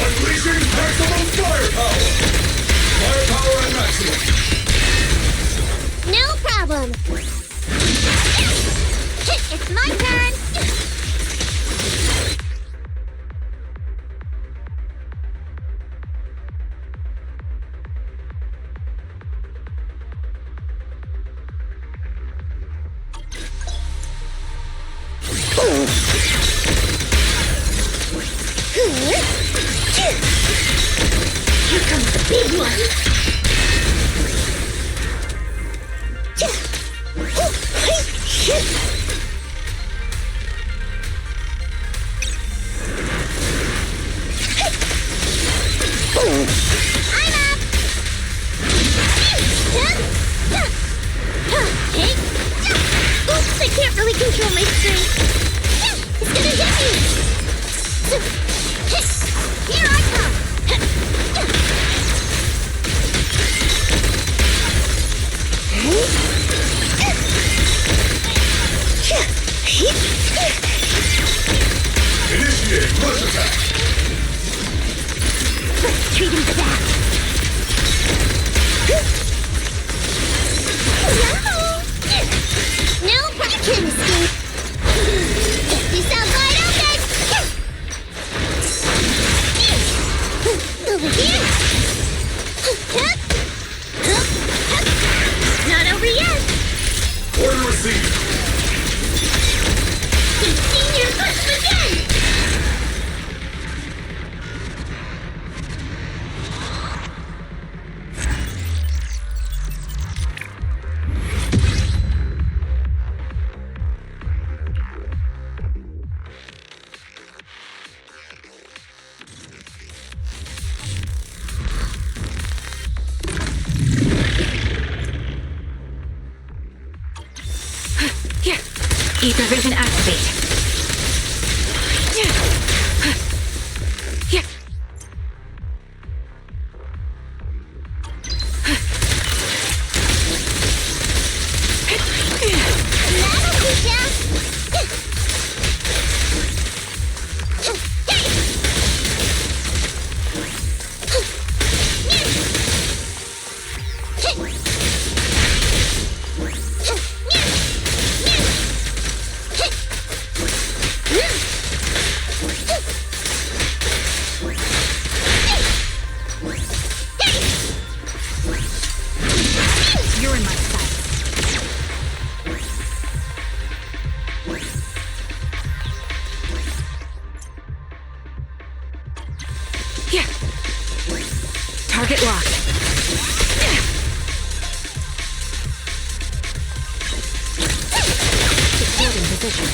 Unleashing maximum firepower! Firepower and maximum! No problem. It's my turn. Here comes the big one. I'm up. Oops, I can't really control my strength. It's gonna hit me. Here I come. Initiate rush attack! Let's treat him to that. No, you can't escape. Get yourself wide open. Over here. Not over yet. Order received! You've seen your best again. Ether vision activate. That'll teach ya. You're in my sight. Yeah. Target locked. Secured in position.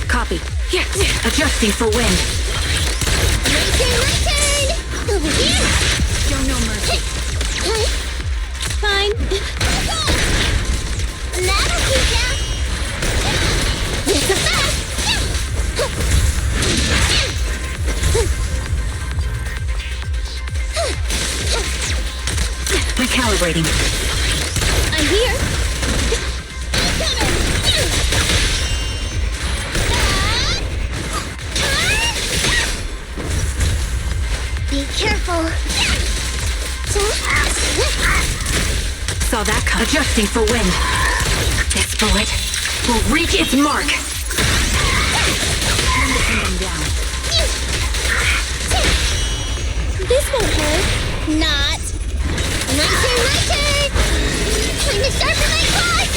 Copy. Yeah. Adjusting for wind. My turn. Over here. Show no mercy. Fine. That'll teach ya. It's a fast. Recalibrating. I'm here. Be careful. Saw that come. Adjusting for wind. This bullet will reach its mark. Down. This won't hurt. Not. My turn. Time to sharpen my claws.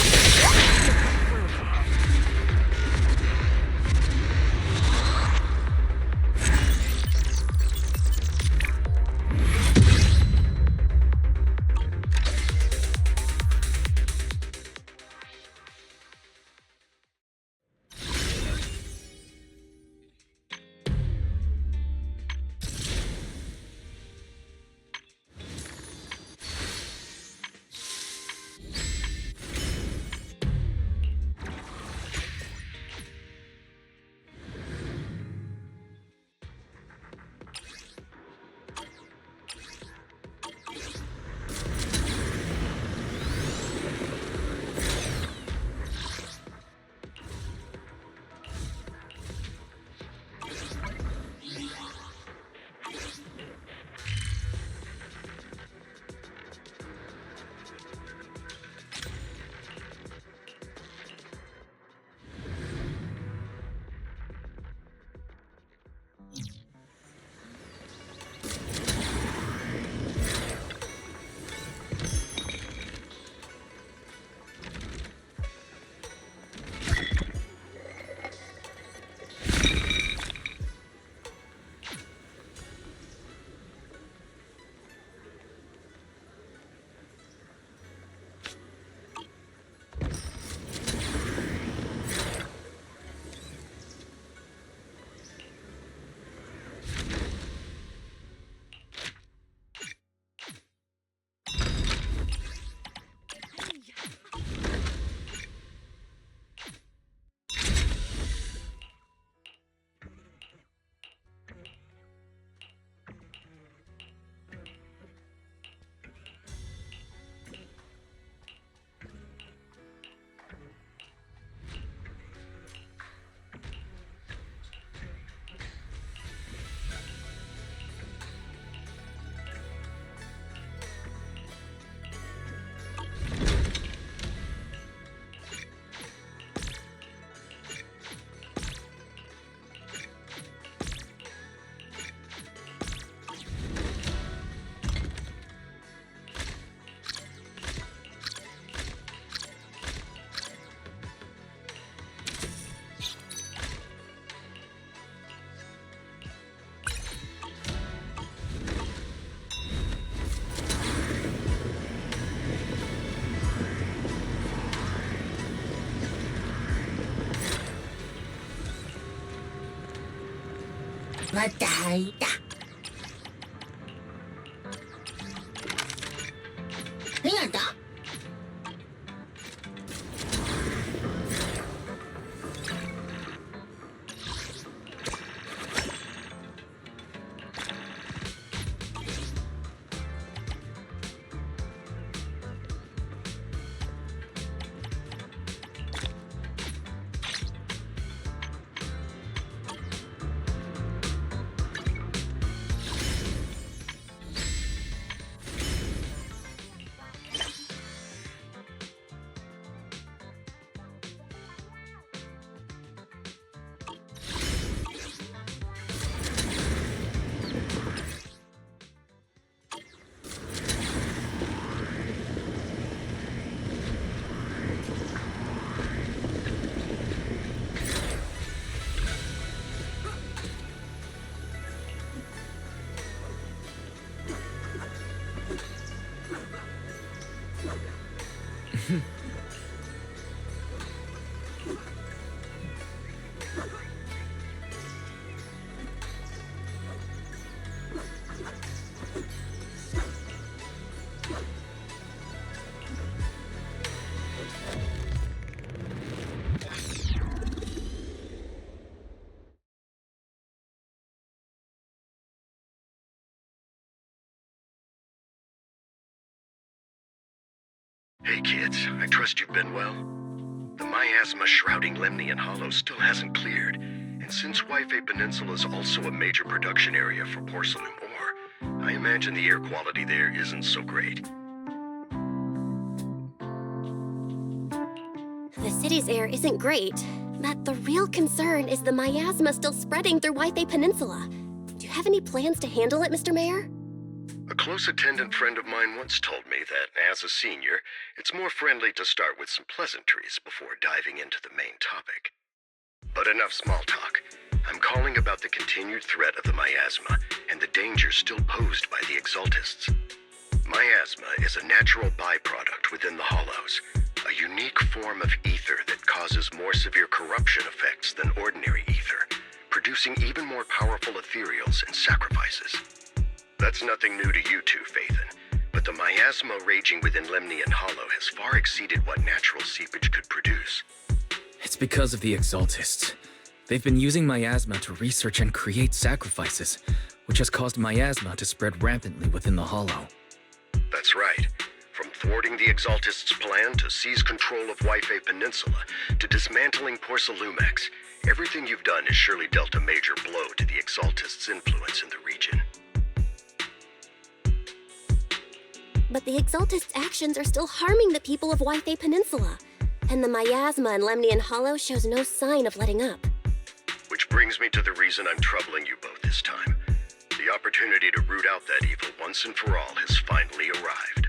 またいた。なんだ？Hey kids, I trust you've been well. The miasma shrouding Lemnian Hollow still hasn't cleared, and since Wi-Fi Peninsula is also a major production area for porcelain ore, I imagine the air quality there isn't so great. The city's air isn't great, but the real concern is the miasma still spreading through Wi-Fi Peninsula. Do you have any plans to handle it, Mr. Mayor? A close attendant friend of mine once told me that, as a senior, it's more friendly to start with some pleasantries before diving into the main topic. But enough small talk. I'm calling about the continued threat of the miasma and the danger still posed by the Exaltists. Miasma is a natural byproduct within the Hollows, a unique form of ether that causes more severe corruption effects than ordinary ether, producing even more powerful ethereals and sacrifices. That's nothing new to you two, Phaethon, but the miasma raging within Lemnian Hollow has far exceeded what natural seepage could produce. It's because of the Exaltists. They've been using miasma to research and create sacrifices, which has caused miasma to spread rampantly within the Hollow. That's right. From thwarting the Exaltists' plan to seize control of Wi-Fi Peninsula to dismantling Porcelumex, everything you've done has surely dealt a major blow to the Exaltists' influence in the region. But the Exaltists' actions are still harming the people of Wi-Fi Peninsula, and the miasma in Lemnian Hollow shows no sign of letting up. Which brings me to the reason I'm troubling you both this time. The opportunity to root out that evil once and for all has finally arrived.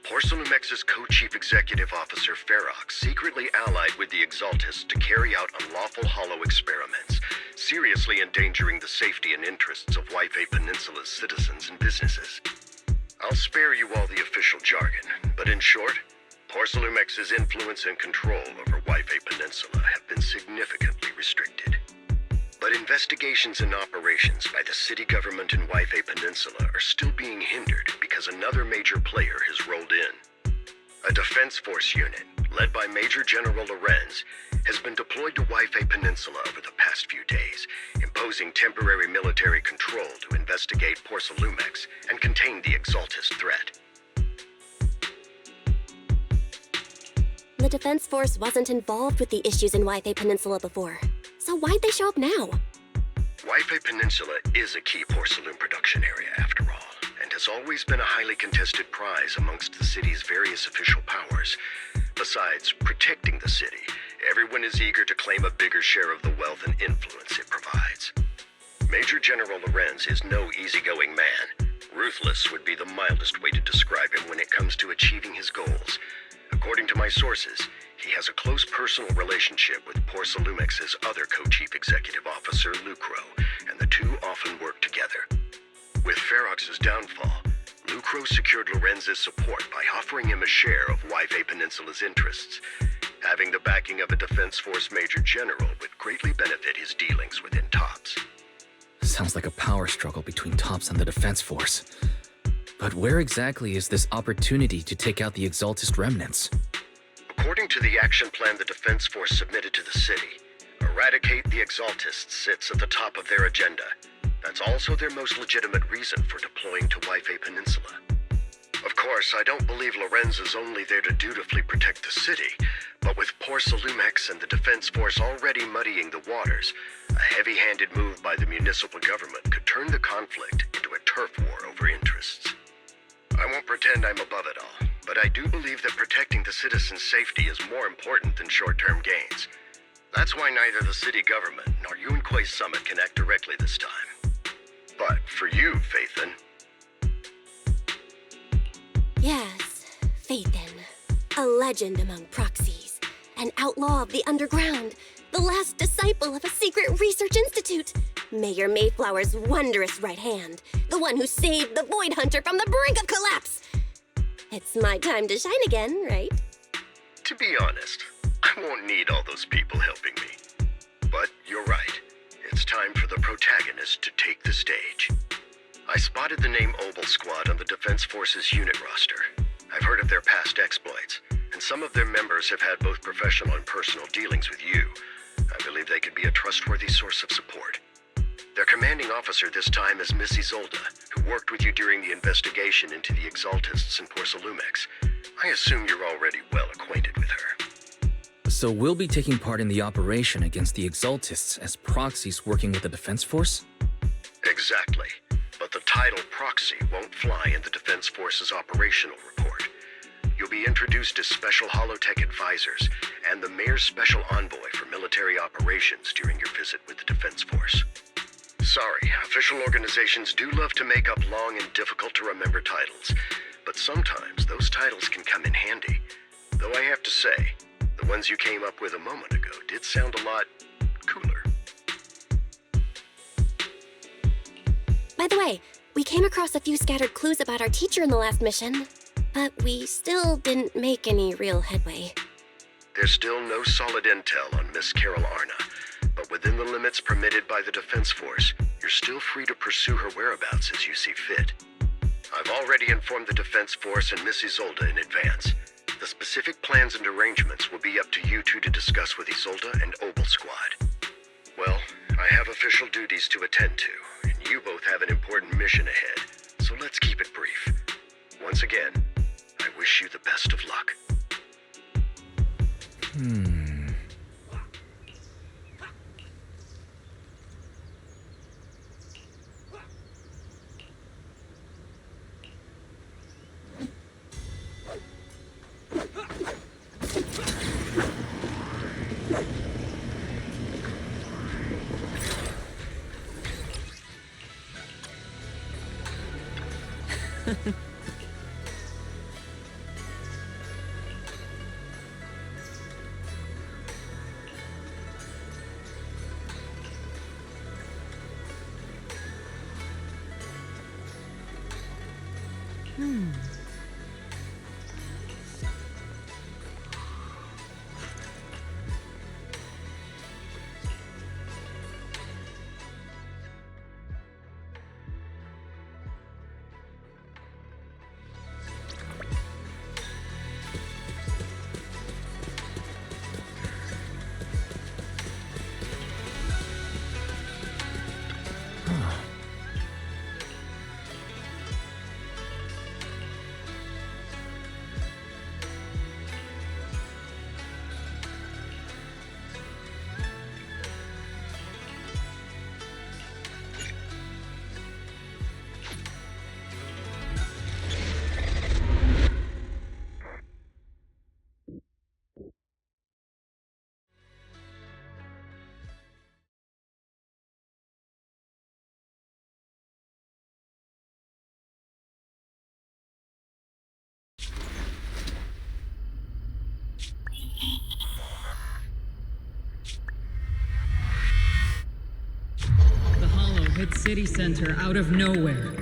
Porcelumex's co-chief executive officer Ferox secretly allied with the Exaltists to carry out unlawful hollow experiments, seriously endangering the safety and interests of Wi-Fi Peninsula's citizens and businesses. I'll spare you all the official jargon, but in short, Porcelumex's influence and control over Wi-Fi Peninsula have been significantly restricted. But investigations and operations by the city government in Wi-Fi Peninsula are still being hindered because another major player has rolled in. A defense force unit, led by Major General Lorenz, has been deployed to Wi-Fi Peninsula over the past few days, imposing temporary military control to investigate Porcelumex and contain the Exaltist threat. The Defense Force wasn't involved with the issues in Wi-Fi Peninsula before, so why'd they show up now? Wi-Fi Peninsula is a key porcelain production area, after all, and has always been a highly contested prize amongst the city's various official powers. Besides protecting the city, everyone is eager to claim a bigger share of the wealth and influence it provides. Major General Lorenz is no easygoing man. Ruthless would be the mildest way to describe him when it comes to achieving his goals. According to my sources, he has a close personal relationship with Porcelumex's other co-chief executive officer, Lucro, and the two often work together. With Ferox's downfall, Lucro secured Lorenz's support by offering him a share of Wi-Fi Peninsula's interests. Having the backing of a Defense Force Major General would greatly benefit his dealings within TOPS. Sounds like a power struggle between Tops and the Defense Force. But where exactly is this opportunity to take out the Exaltist remnants? According to the action plan the Defense Force submitted to the city, eradicate the Exaltists sits at the top of their agenda. That's also their most legitimate reason for deploying to Waifei Peninsula. Of course, I don't believe Lorenz is only there to dutifully protect the city, but with Porsalumex and the Defense Force already muddying the waters, a heavy-handed move by the municipal government could turn the conflict into a turf war over interests. I won't pretend I'm above it all, but I do believe that protecting the citizens' safety is more important than short-term gains. That's why neither the city government nor Yunque's summit can act directly this time. But for you, Faithin... Yes, Faithin. A legend among proxies. An outlaw of the underground. The last disciple of a secret research institute. Mayor Mayflower's wondrous right hand. The one who saved the Void Hunter from the brink of collapse. It's my time to shine again, right? To be honest, I won't need all those people helping me. But you're right. It's time for the protagonist to take the stage. I spotted the name Obel Squad on the Defense Force's unit roster. I've heard of their past exploits, and some of their members have had both professional and personal dealings with you. I believe they could be a trustworthy source of support. Their commanding officer this time is Miss Isolde, who worked with you during the investigation into the Exaltists in Porsalumex. I assume you're already well acquainted with her. So we'll be taking part in the operation against the Exaltists as proxies working with the Defense Force? Exactly. But the title proxy won't fly in the Defense Force's operational report. You'll be introduced as Special Holotech Advisors and the Mayor's Special Envoy for Military Operations during your visit with the Defense Force. Sorry, official organizations do love to make up long and difficult-to-remember titles, but sometimes those titles can come in handy. Though I have to say, the ones you came up with a moment ago did sound a lot cooler. By the way, we came across a few scattered clues about our teacher in the last mission, but we still didn't make any real headway. There's still no solid intel on Miss Carol Arna, but within the limits permitted by the Defense Force, you're still free to pursue her whereabouts as you see fit. I've already informed the Defense Force and Miss Isolde in advance. The specific plans and arrangements will be up to you two to discuss with Isolde and Obel Squad. Well, I have official duties to attend to, and you both have an important mission ahead, so let's keep it brief. Once again, I wish you the best of luck. Hit city center out of nowhere.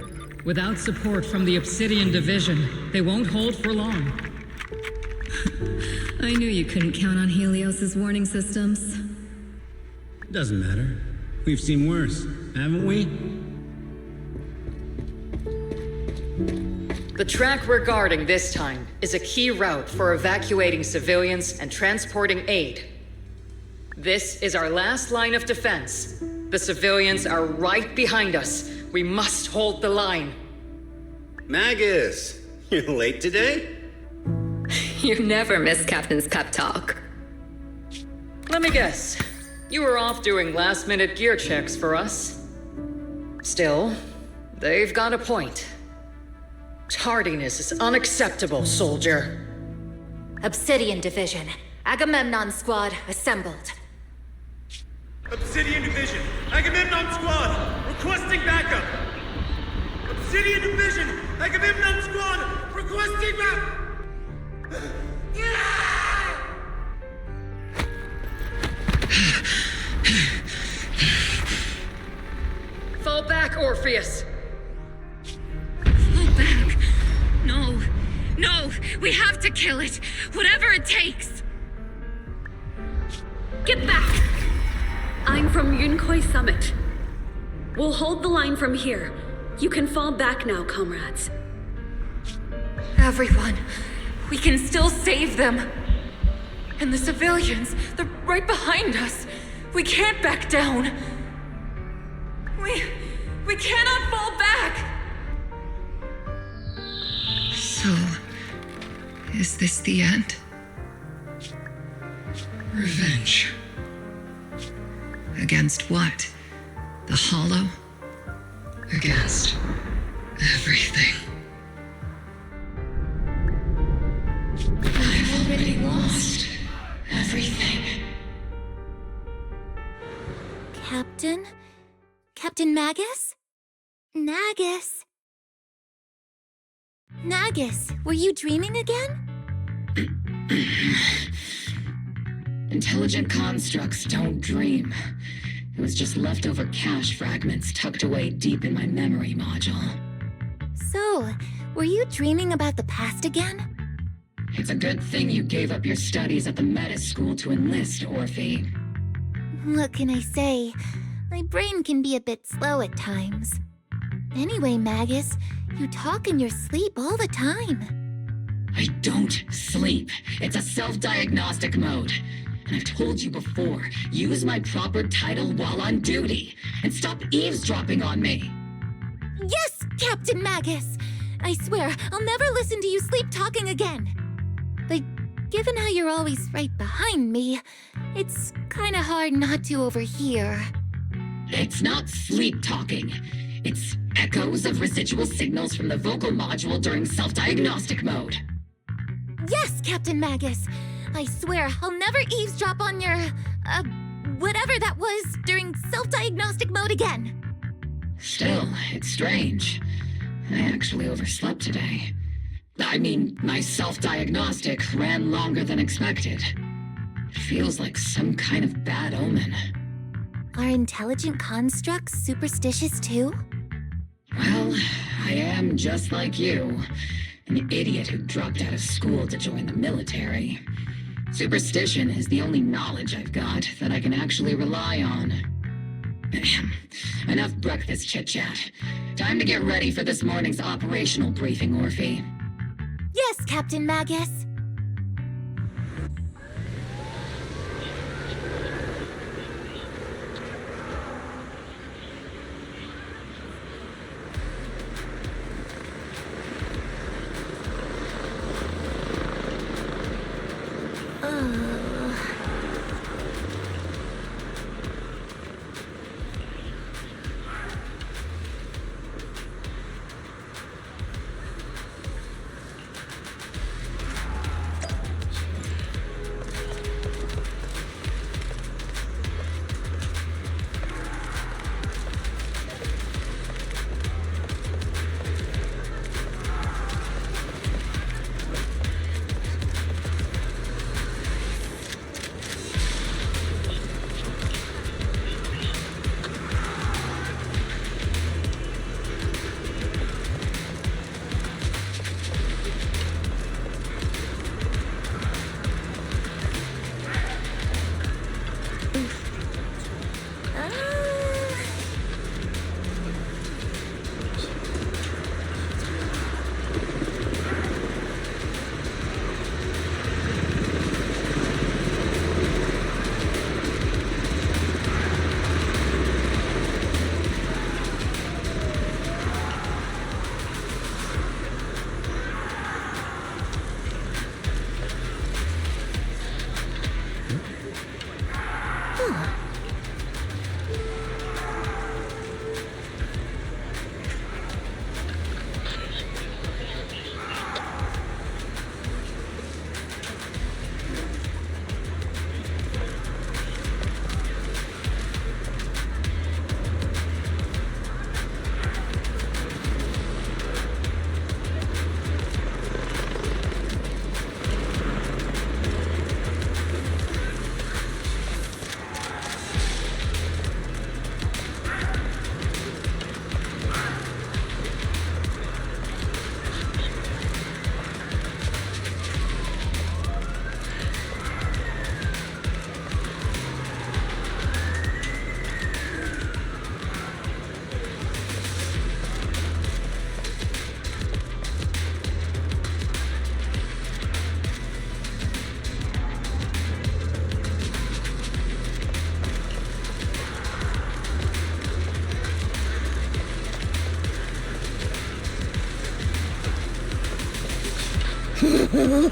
Without support from the Obsidian Division, they won't hold for long. I knew you couldn't count on Helios's warning systems. Doesn't matter. We've seen worse, haven't we? The track we're guarding this time is a key route for evacuating civilians and transporting aid. This is our last line of defense. The civilians are right behind us. We must hold the line. Magus, you're late today? You never miss Captain's pep talk. Let me guess. You were off doing last-minute gear checks for us. Still, they've got a point. Tardiness is unacceptable, soldier. Obsidian Division. Agamemnon Squad assembled. Obsidian Division, Agamemnon Squad, requesting backup. Obsidian Division, Agamemnon Squad, requesting backup. Fall back, Orpheus. Fall back. No. No. We have to kill it. Whatever it takes. Get back. I'm from Yunkoi Summit. We'll hold the line from here. You can fall back now, comrades. Everyone. We can still save them. And the civilians, they're right behind us. We can't back down. We cannot fall back! So, is this the end? Revenge. Against what? The Hollow? Against everything. I've already lost everything. Captain? Captain Magus? Nagus? Nagus, were you dreaming again? Intelligent constructs don't dream. It was just leftover cache fragments tucked away deep in my memory module. So, were you dreaming about the past again? It's a good thing you gave up your studies at the Meta School to enlist, Orphe. What can I say? My brain can be a bit slow at times. Anyway, Magus, you talk in your sleep all the time. I don't sleep. It's a self-diagnostic mode. And I've told you before, use my proper title while on duty, and stop eavesdropping on me. Yes, Captain Magus! I swear, I'll never listen to you sleep talking again. But given how you're always right behind me, it's kinda hard not to overhear. It's not sleep talking. It's echoes of residual signals from the vocal module during self-diagnostic mode. Yes, Captain Magus! I swear, I'll never eavesdrop on your, whatever that was during self-diagnostic mode again. Still, it's strange. I actually overslept today. I mean, my self-diagnostic ran longer than expected. It feels like some kind of bad omen. Are intelligent constructs superstitious too? Well, I am just like you. An idiot who dropped out of school to join the military. Superstition is the only knowledge I've got that I can actually rely on. Enough breakfast chit-chat. Time to get ready for this morning's operational briefing, Orphe. Yes, Captain Magus. Oh?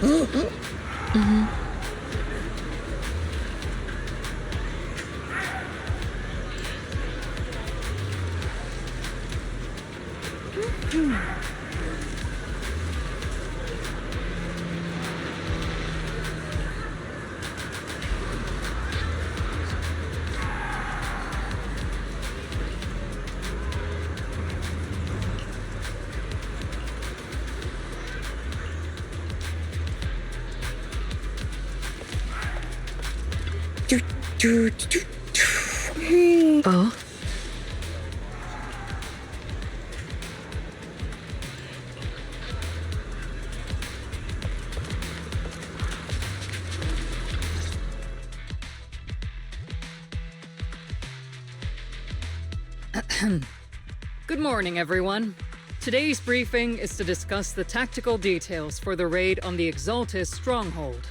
Good morning, everyone. Today's briefing is to discuss the tactical details for the raid on the Exaltis stronghold.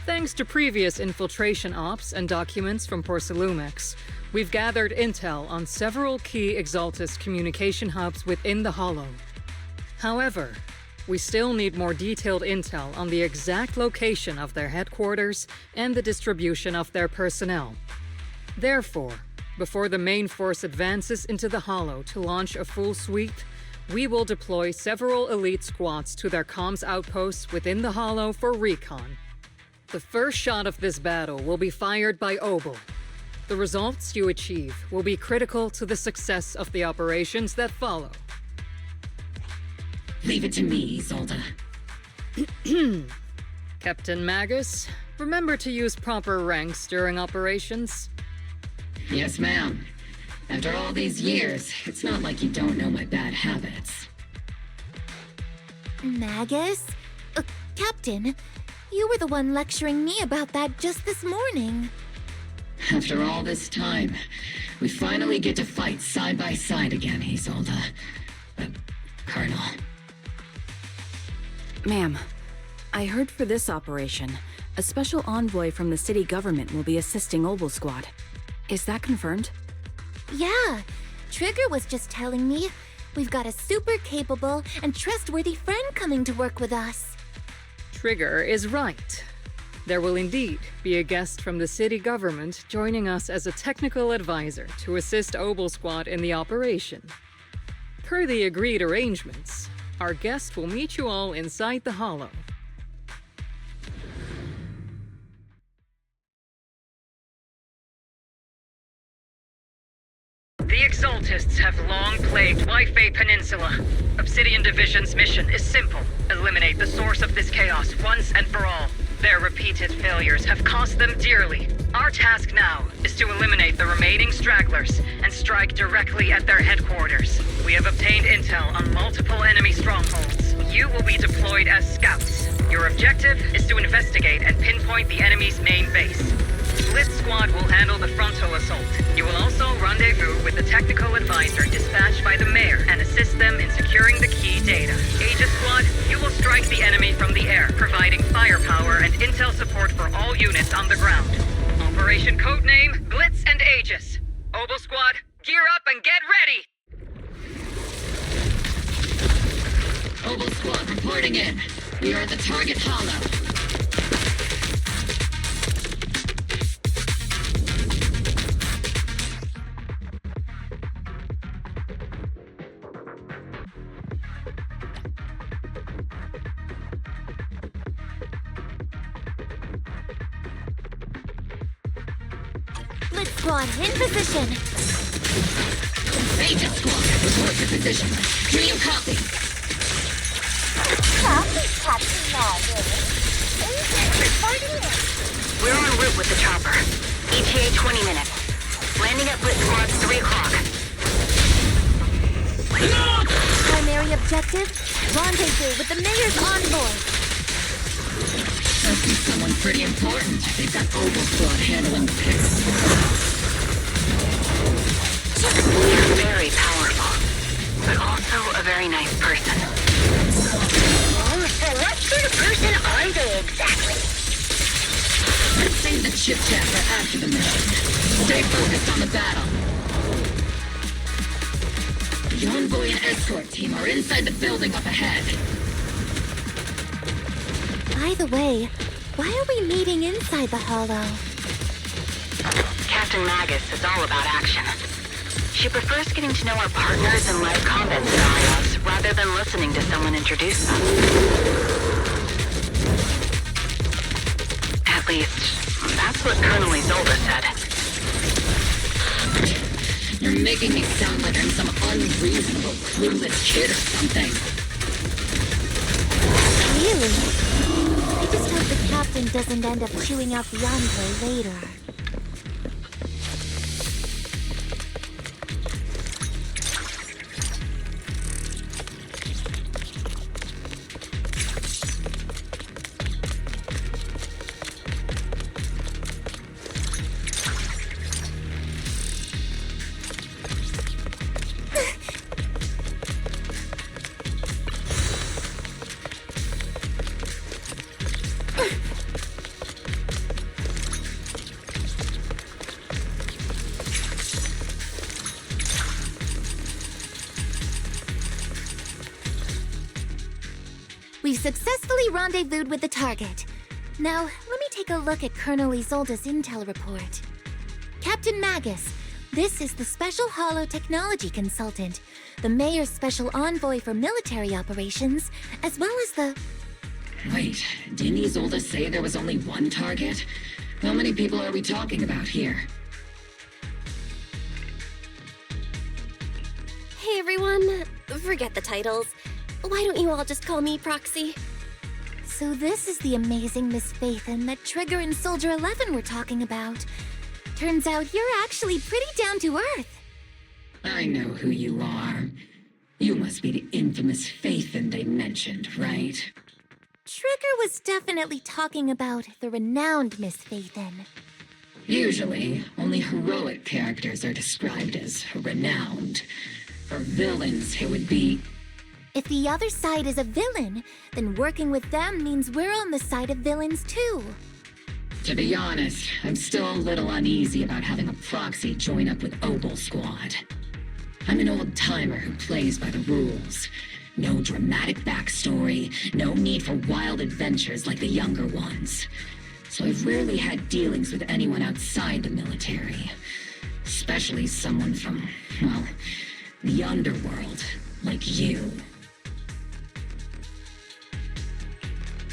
Thanks to previous infiltration ops and documents from Porcelumex, we've gathered intel on several key Exaltis communication hubs within the Hollow. However, we still need more detailed intel on the exact location of their headquarters and the distribution of their personnel. Therefore, before the main force advances into the Hollow to launch a full sweep, we will deploy several elite squads to their comms outposts within the Hollow for recon. The first shot of this battle will be fired by Obel. The results you achieve will be critical to the success of the operations that follow. Leave it to me, Isolde. Captain Magus, remember to use proper ranks during operations. Yes, ma'am. After all these years, it's not like you don't know my bad habits. Magus? Captain, you were the one lecturing me about that just this morning. After all this time, we finally get to fight side by side again, Isolde. Colonel. Ma'am, I heard for this operation, a special envoy from the city government will be assisting Obel Squad. Is that confirmed? Yeah, Trigger was just telling me we've got a super capable and trustworthy friend coming to work with us. Trigger is right. There will indeed be a guest from the city government joining us as a technical advisor to assist Obel Squad in the operation. Per the agreed arrangements, our guest will meet you all inside the Hollow. The Exaltists have long plagued Waifei Peninsula. Obsidian Division's mission is simple. Eliminate the source of this chaos once and for all. Their repeated failures have cost them dearly. Our task now is to eliminate the remaining stragglers and strike directly at their headquarters. We have obtained intel on multiple enemy strongholds. You will be deployed as scouts. Your objective is to investigate and pinpoint the enemy's main base. Blitz Squad will handle the frontal assault. You will also rendezvous with the technical advisor dispatched by the mayor and assist them in securing the key data. Aegis Squad, you will strike the enemy from the air, providing firepower and intel support for all units on the ground. Operation codename Blitz and Aegis. Obel Squad, gear up and get ready! Obel Squad reporting in. We are at the target hollow. Blitz Squad, in position! Aegis Squad, report to position. Do you copy? Copy, Captain Magus. Agent reporting in. We're en route with the chopper. ETA 20 minutes. Landing at Blitz Squad 3 o'clock. Primary objective, rendezvous with the mayor's envoy. Must be someone pretty important. They've got Obel Squad handling the picks. You're very powerful, but also a very nice person. So what sort of person are they exactly? Let's save the chit-chat for after the mission. Stay focused on the battle. The envoy and escort team are inside the building up ahead. By the way, why are we meeting inside the Hollow? Captain Magus is all about action. She prefers getting to know our partners in live combat scenarios rather than listening to someone introduce them. At least, that's what Colonel Isolde said. You're making me sound like I'm some unreasonable, clueless kid or something. Really? I just hope the captain doesn't end up chewing out the envoy later. We've successfully rendezvoused with the target. Now, let me take a look at Colonel Isolde's intel report. Captain Magus, this is the Special Hollow Technology Consultant, the Mayor's Special Envoy for Military Operations, as well as the... Wait, didn't Isolde say there was only one target? How many people are we talking about here? Hey everyone, forget the titles. Why don't you all just call me Proxy? So this is the amazing Miss Phaethon that Trigger and Soldier 11 were talking about. Turns out you're actually pretty down to earth. I know who you are. You must be the infamous Phaethon they mentioned, right? Trigger was definitely talking about the renowned Miss Phaethon. Usually, only heroic characters are described as renowned. For villains, it would be... If the other side is a villain, then working with them means we're on the side of villains too. To be honest, I'm still a little uneasy about having a proxy join up with Obel Squad. I'm an old-timer who plays by the rules. No dramatic backstory, no need for wild adventures like the younger ones. So I've rarely had dealings with anyone outside the military. Especially someone from, well, the underworld, like you.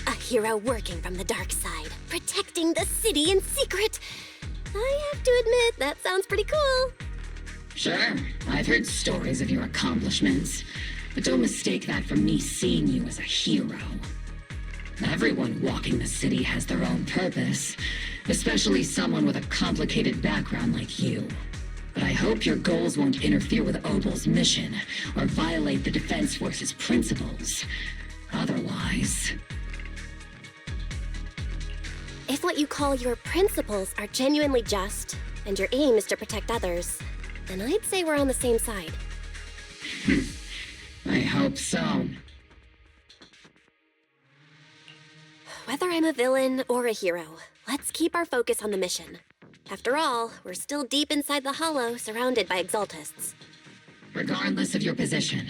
A hero working from the dark side, protecting the city in secret. I have to admit, that sounds pretty cool. Sure, I've heard stories of your accomplishments, but don't mistake that for me seeing you as a hero. Everyone walking the city has their own purpose, especially someone with a complicated background like you. But I hope your goals won't interfere with Obel's mission, or violate the Defense Force's principles. Otherwise... If what you call your principles are genuinely just, and your aim is to protect others, then I'd say we're on the same side. I hope so. Whether I'm a villain or a hero, let's keep our focus on the mission. After all, we're still deep inside the Hollow, surrounded by Exaltists. Regardless of your position,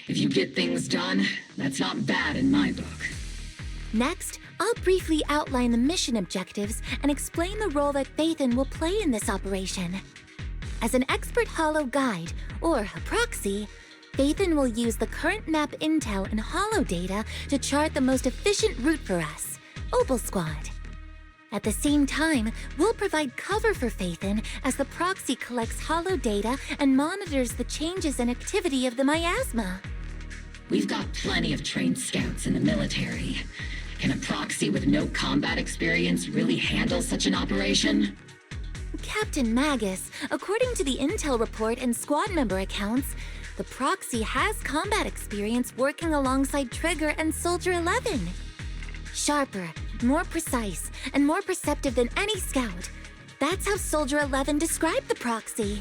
if you get things done, that's not bad in my book. Next, I'll briefly outline the mission objectives and explain the role that Phaethon will play in this operation. As an expert Hollow guide, or a proxy, Phaethon will use the current map intel and Hollow data to chart the most efficient route for us, Obel Squad. At the same time, we'll provide cover for Phaethon as the proxy collects Hollow data and monitors the changes and activity of the miasma. We've got plenty of trained scouts in the military. Can a proxy with no combat experience really handle such an operation? Captain Magus, according to the intel report and squad member accounts, the proxy has combat experience working alongside Trigger and Soldier 11. Sharper, more precise, and more perceptive than any scout. That's how Soldier 11 described the proxy.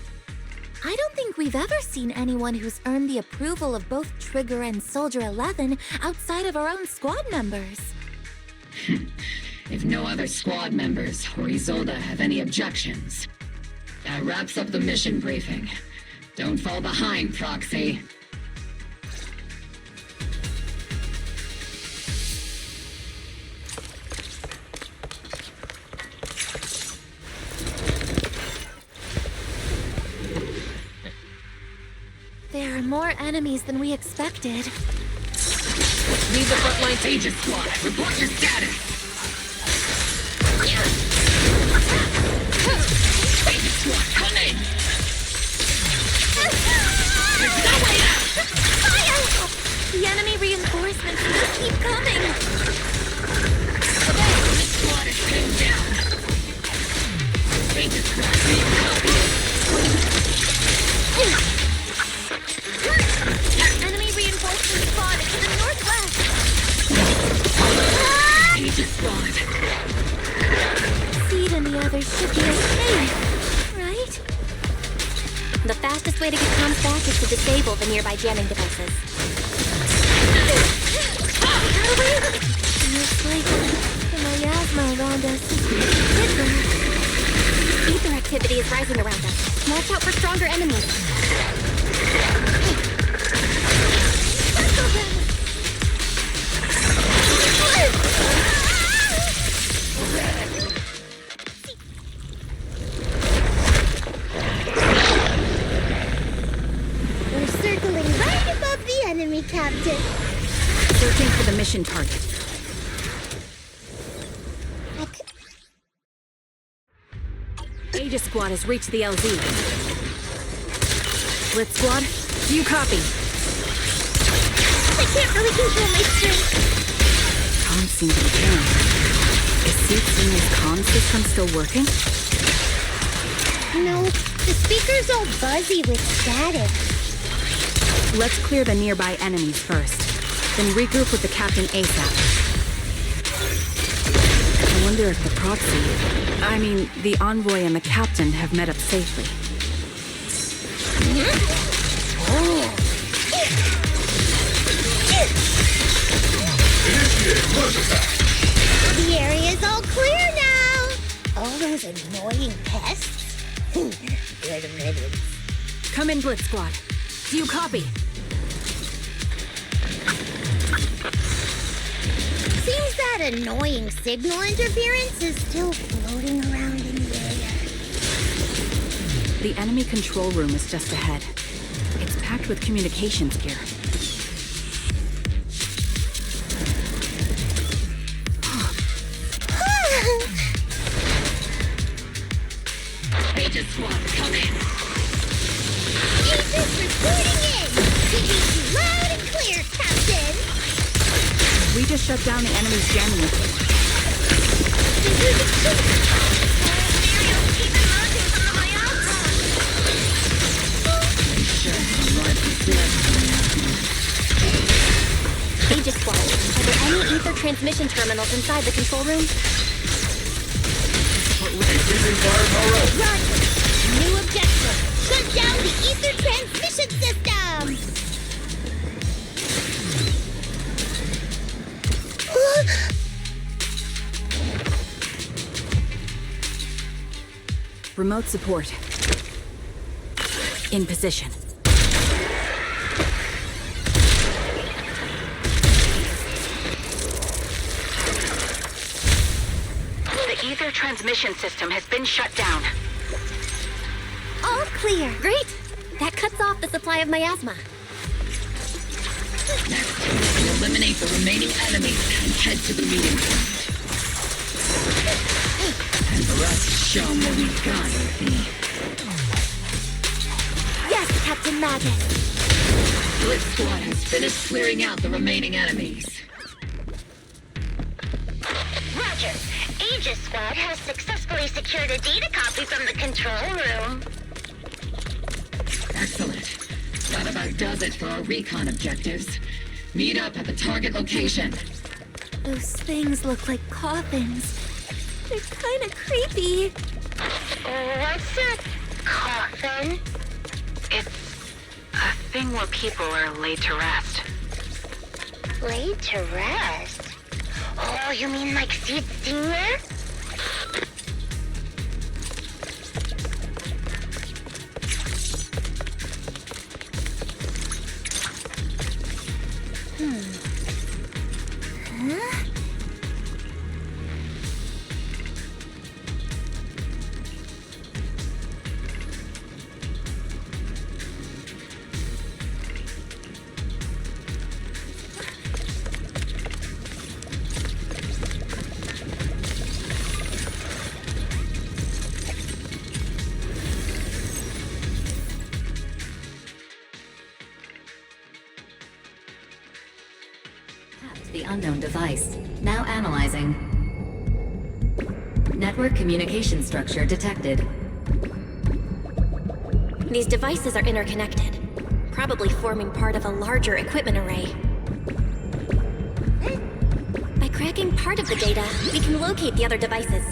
I don't think we've ever seen anyone who's earned the approval of both Trigger and Soldier 11 outside of our own squad members. If no other squad members or Isolde have any objections. That wraps up the mission briefing. Don't fall behind, Proxy. There are more enemies than we expected. Leave the front line. Aegis Squad, report your status. Aegis Squad, come in. There's no way out. Fire! The enemy reinforcements just keep coming. This squad is pinned down. Aegis Squad, leave copy. Enemy reinforcement spotted to the northwest. Aegis Squad. Seed and the others should be okay, right? The fastest way to get comms back is to disable the nearby jamming devices. Looks like the miasma around us is different. Ether activity is rising around us. Watch out for stronger enemies. We're circling right above the enemy, Captain. Searching for the mission target. Aegis Squad has reached the LZ. Blitz Squad, do you copy? I can't really control my strength. Comms seem to be down. Is Zenless comm system still working? No, the speaker's all buzzy with static. Let's clear the nearby enemies first, then regroup with the captain ASAP. I wonder if the the envoy and the captain have met up safely. Initiate rush attack. The area's all clear now. All those annoying pests? Good riddance. Come in, Blitz Squad. Do you copy? Seems that annoying signal interference is still floating around in the air. The enemy control room is just ahead. It's packed with communications gear. Aegis Squad, come in. Aegis reporting in! We need you loud and clear, Captain! We just shut down the enemy's jamming equipment. Aegis Squad, are there any ether transmission terminals inside the control room? Increasing firepower up. Roger! New objective! Shut down the ether transmission system! Remote support. In position. The ether transmission system has been shut down. All clear. Great. That cuts off the supply of miasma. Next, we eliminate the remaining enemies and head to the meeting point. And the rest is shown what we've got, Earthy. Yes, Captain Magus. Blitz Squad has finished clearing out the remaining enemies. Roger! Aegis Squad has successfully secured a data copy from the control room. Excellent. That about does it for our recon objectives. Meet up at the target location. Those things look like coffins. They're kind of creepy. What's a coffin? It's a thing where people are laid to rest. Laid to rest? Oh, you mean like Seed Senior? The unknown device. Now analyzing. Network communication structure detected. These devices are interconnected, probably forming part of a larger equipment array. By cracking part of the data, we can locate the other devices.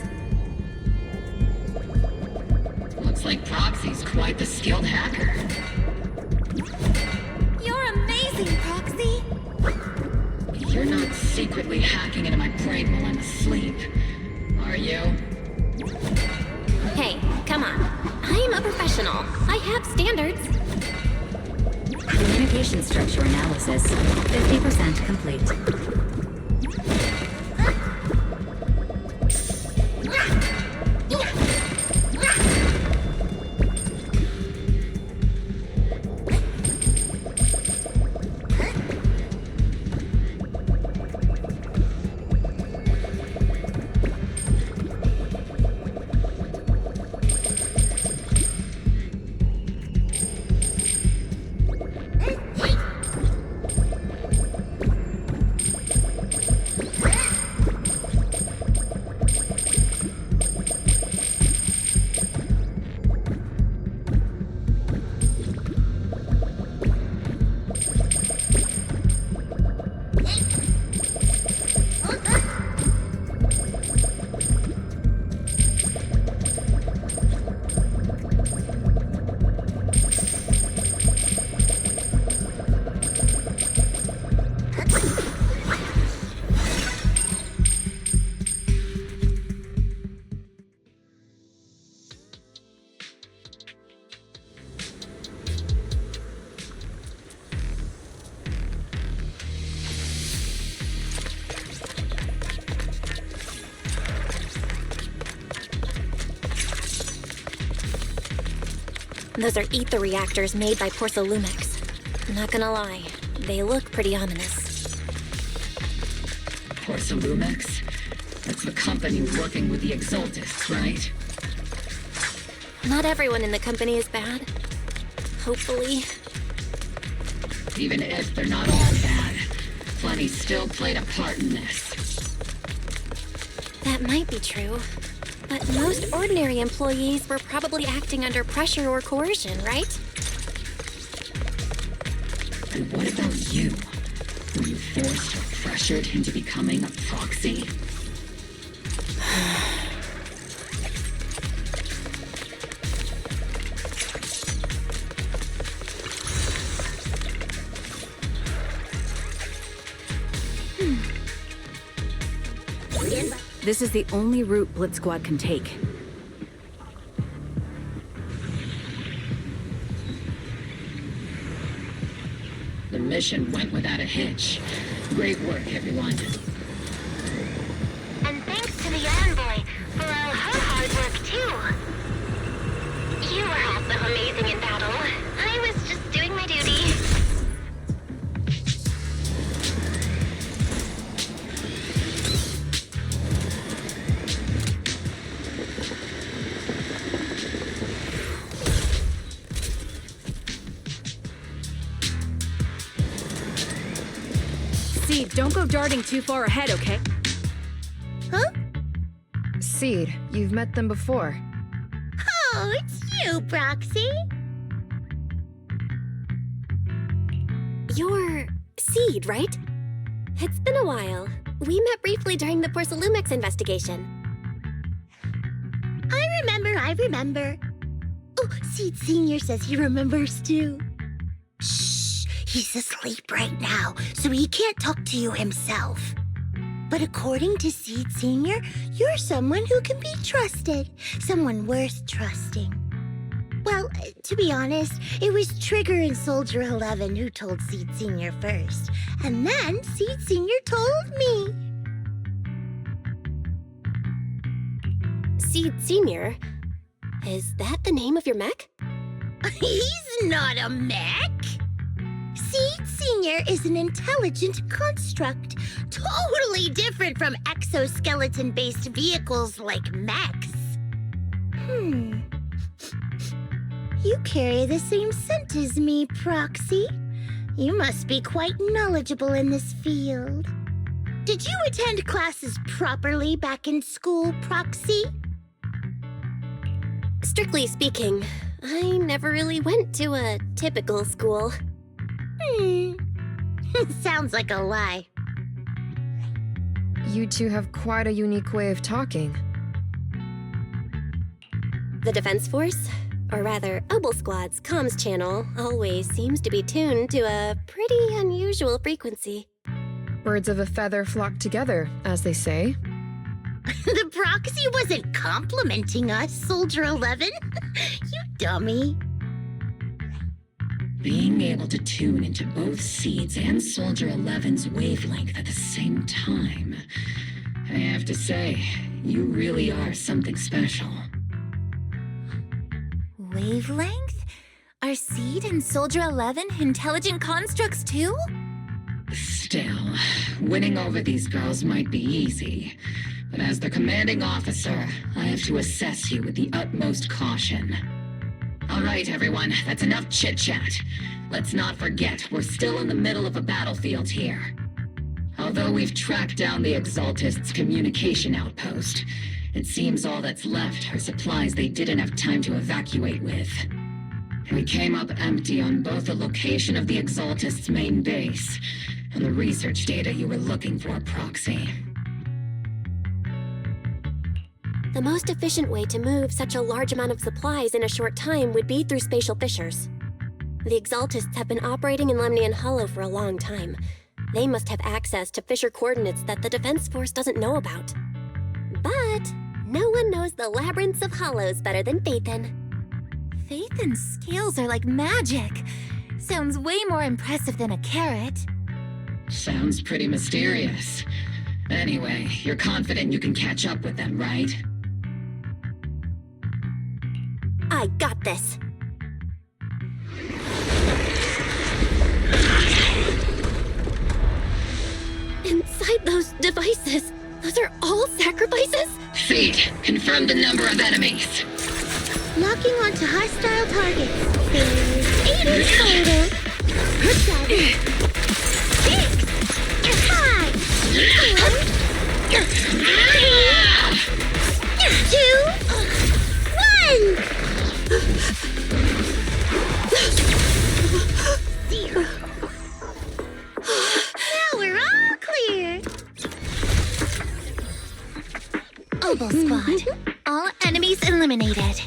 Looks like Proxy's quite the skilled hacker. You're amazing, Proxy! You're not secretly hacking into my brain while I'm asleep, are you? Hey, come on. I am a professional. I have standards. Communication structure analysis. 50% complete. Those are ether reactors made by Porcelumex. Not gonna lie, they look pretty ominous. Porcelumex? That's the company working with the Exaltists, right? Not everyone in the company is bad. Hopefully. Even if they're not all bad, plenty still played a part in this. That might be true. But most ordinary employees were probably acting under pressure or coercion, right? And what about you? Were you forced or pressured into becoming a proxy? This is the only route Blitz Squad can take. The mission went without a hitch. Great work, everyone. And thanks to the envoy for all her hard work, too. You were also amazing in battle. I was just doing my duty. Seed, don't go darting too far ahead, okay? Huh? Seed, you've met them before. Oh, it's you, Proxy. You're Seed, right? It's been a while. We met briefly during the Porcelumex investigation. I remember. Oh, Seed Sr. says he remembers too. Shh, he's asleep right now, so he can't talk to you himself. But according to Seed Sr., you're someone who can be trusted. Someone worth trusting. Well, to be honest, it was Trigger and Soldier 11 who told Seed Sr. first. And then Seed Sr. told me. Seed Sr.? Is that the name of your mech? He's not a mech. Seed Sr. is an intelligent construct, totally different from exoskeleton-based vehicles like mechs. You carry the same scent as me, Proxy. You must be quite knowledgeable in this field. Did you attend classes properly back in school, Proxy? Strictly speaking, I never really went to a typical school. Sounds like a lie. You two have quite a unique way of talking. The Defense Force, or rather, Obel Squad's comms channel, always seems to be tuned to a pretty unusual frequency. Birds of a feather flock together, as they say. The Proxy wasn't complimenting us, Soldier 11. You dummy. Being able to tune into both Seeds and Soldier 11's wavelength at the same time. I have to say, you really are something special. Wavelength? Are Seed and Soldier 11 intelligent constructs too? Still, winning over these girls might be easy. But as the commanding officer, I have to assess you with the utmost caution. All right, everyone, that's enough chit-chat. Let's not forget, we're still in the middle of a battlefield here. Although we've tracked down the Exaltists' communication outpost, it seems all that's left are supplies they didn't have time to evacuate with. We came up empty on both the location of the Exaltists' main base and the research data you were looking for, Proxy. The most efficient way to move such a large amount of supplies in a short time would be through spatial fissures. The Exaltists have been operating in Lemnian Hollow for a long time. They must have access to fissure coordinates that the Defense Force doesn't know about. But no one knows the labyrinths of hollows better than Phaethon. Phaethon's scales are like magic. Sounds way more impressive than a carrot. Sounds pretty mysterious. Anyway, you're confident you can catch up with them, right? I got this. Inside those devices, those are all sacrifices? Seed, confirm the number of enemies. Locking onto hostile targets. There's 8 in total. 7, 6, 5, 4, 3, 2, 1. 0. Now we're all clear. Obel Squad. All enemies eliminated.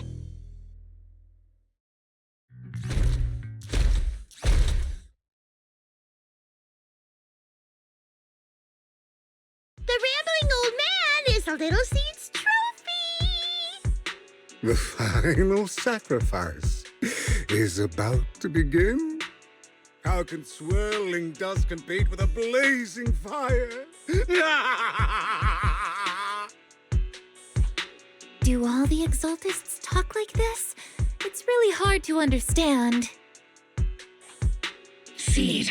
The rambling old man is a little Seed's trophy. The final sacrifice is about to begin. How can swirling dust compete with a blazing fire? Do all the Exaltists talk like this? It's really hard to understand. Seed,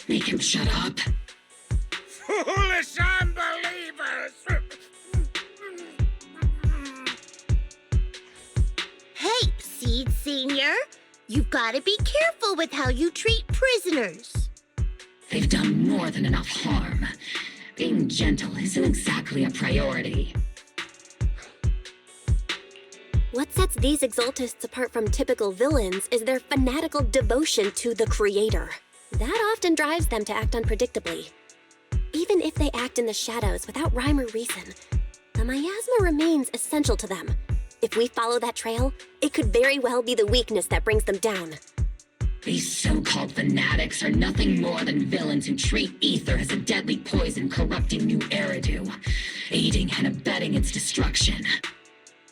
make him shut up. Foolish unbelievers! Hey, Seed Senior. You've got to be careful with how you treat prisoners. They've done more than enough harm. Being gentle isn't exactly a priority. What sets these Exaltists apart from typical villains is their fanatical devotion to the Creator. That often drives them to act unpredictably. Even if they act in the shadows without rhyme or reason, the miasma remains essential to them. If we follow that trail, it could very well be the weakness that brings them down. These so-called fanatics are nothing more than villains who treat ether as a deadly poison corrupting new Eridu, aiding and abetting its destruction.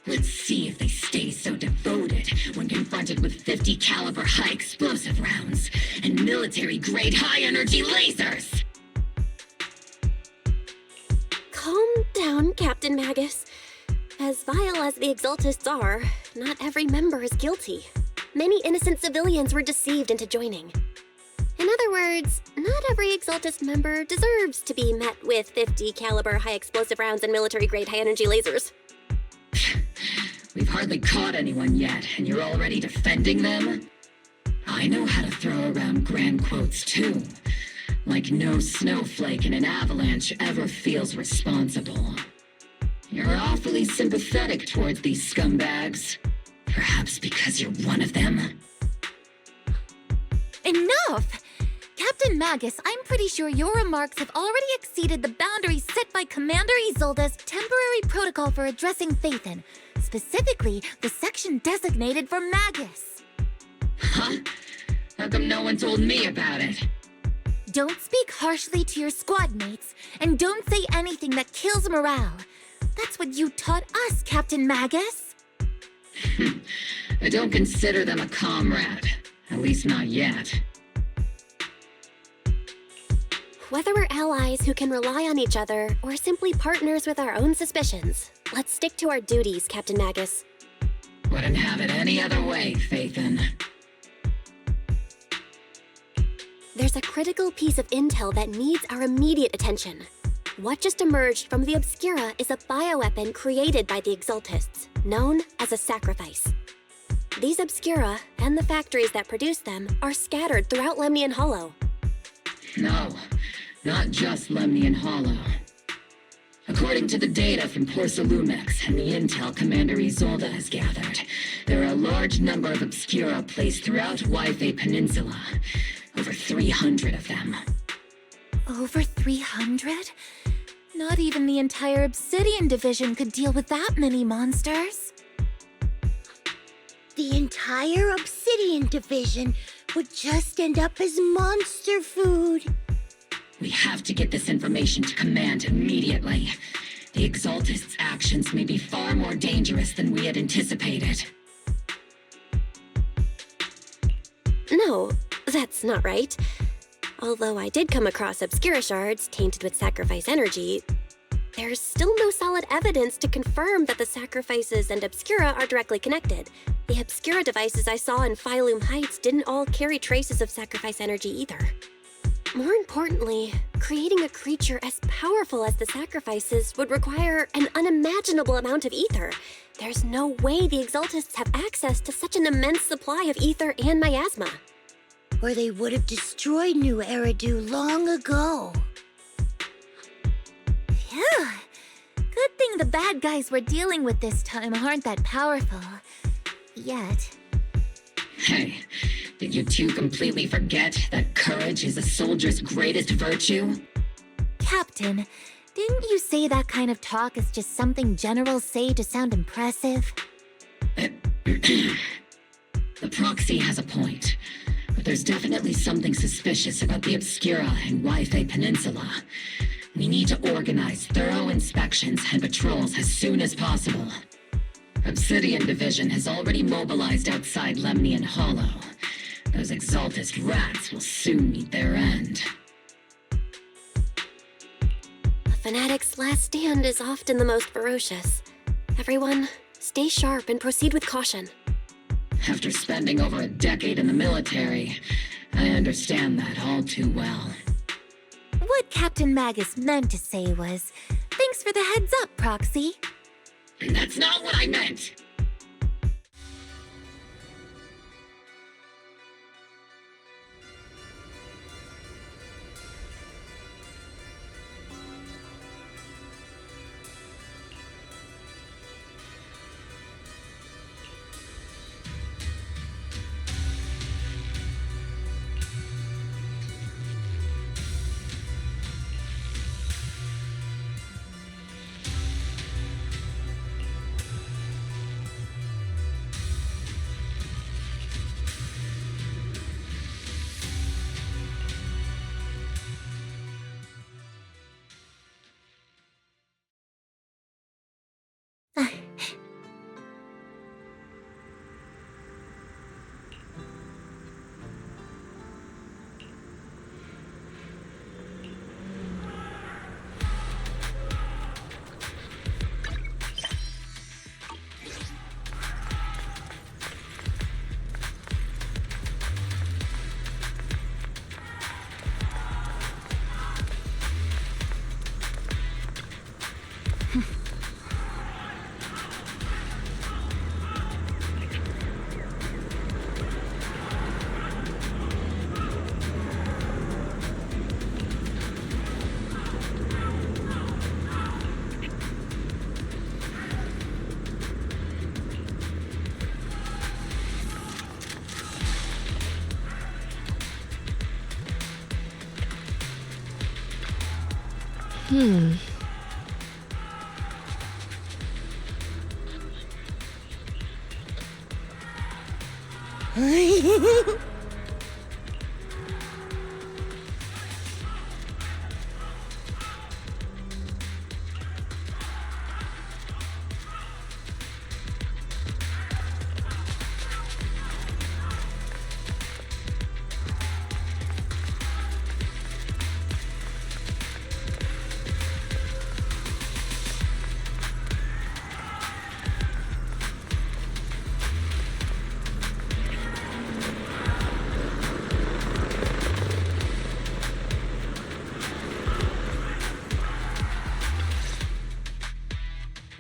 Let's see if they stay so devoted when confronted with 50 caliber high explosive rounds and military-grade high-energy lasers! Calm down, Captain Magus. As vile as the Exaltists are, not every member is guilty. Many innocent civilians were deceived into joining. In other words, not every Exaltist member deserves to be met with 50 caliber high explosive rounds and military-grade high-energy lasers. We've hardly caught anyone yet, and you're already defending them? I know how to throw around grand quotes, too. Like no snowflake in an avalanche ever feels responsible. You're awfully sympathetic towards these scumbags. Perhaps because you're one of them? Enough! Captain Magus, I'm pretty sure your remarks have already exceeded the boundaries set by Commander Isolde's temporary protocol for addressing Phaethon, specifically the section designated for Magus. Huh? How come no one told me about it? Don't speak harshly to your squad mates, and don't say anything that kills morale. That's what you taught us, Captain Magus. I don't consider them a comrade. At least not yet. Whether we're allies who can rely on each other, or simply partners with our own suspicions, let's stick to our duties, Captain Magus. Wouldn't have it any other way, Phaethon. There's a critical piece of intel that needs our immediate attention. What just emerged from the Obscura is a bioweapon created by the Exaltists, known as a sacrifice. These Obscura, and the factories that produce them, are scattered throughout Lemnian Hollow. No, not just Lemnian Hollow. According to the data from Porcelumex and the intel Commander Isolde has gathered, there are a large number of Obscura placed throughout Yphae Peninsula. Over 300 of them. Over 300? Not even the entire Obsidian Division could deal with that many monsters. The entire Obsidian Division would just end up as monster food. We have to get this information to Command immediately. The Exaltists' actions may be far more dangerous than we had anticipated. No, that's not right. Although I did come across Obscura shards tainted with sacrifice energy, there's still no solid evidence to confirm that the sacrifices and Obscura are directly connected. The Obscura devices I saw in Phylum Heights didn't all carry traces of sacrifice energy either. More importantly, creating a creature as powerful as the sacrifices would require an unimaginable amount of ether. There's no way the Exaltists have access to such an immense supply of ether and miasma. Or they would have destroyed New Eridu long ago. Phew. Good thing the bad guys we're dealing with this time aren't that powerful. Yet. Hey, did you two completely forget that courage is a soldier's greatest virtue? Captain, didn't you say that kind of talk is just something generals say to sound impressive? The proxy has a point. But there's definitely something suspicious about the Obscura and Yphae Peninsula. We need to organize thorough inspections and patrols as soon as possible. Obsidian Division has already mobilized outside Lemnian Hollow. Those Exaltist rats will soon meet their end. A fanatic's last stand is often the most ferocious. Everyone, stay sharp and proceed with caution. After spending over a decade in the military, I understand that all too well. What Captain Magus meant to say was, thanks for the heads up, Proxy. That's not what I meant!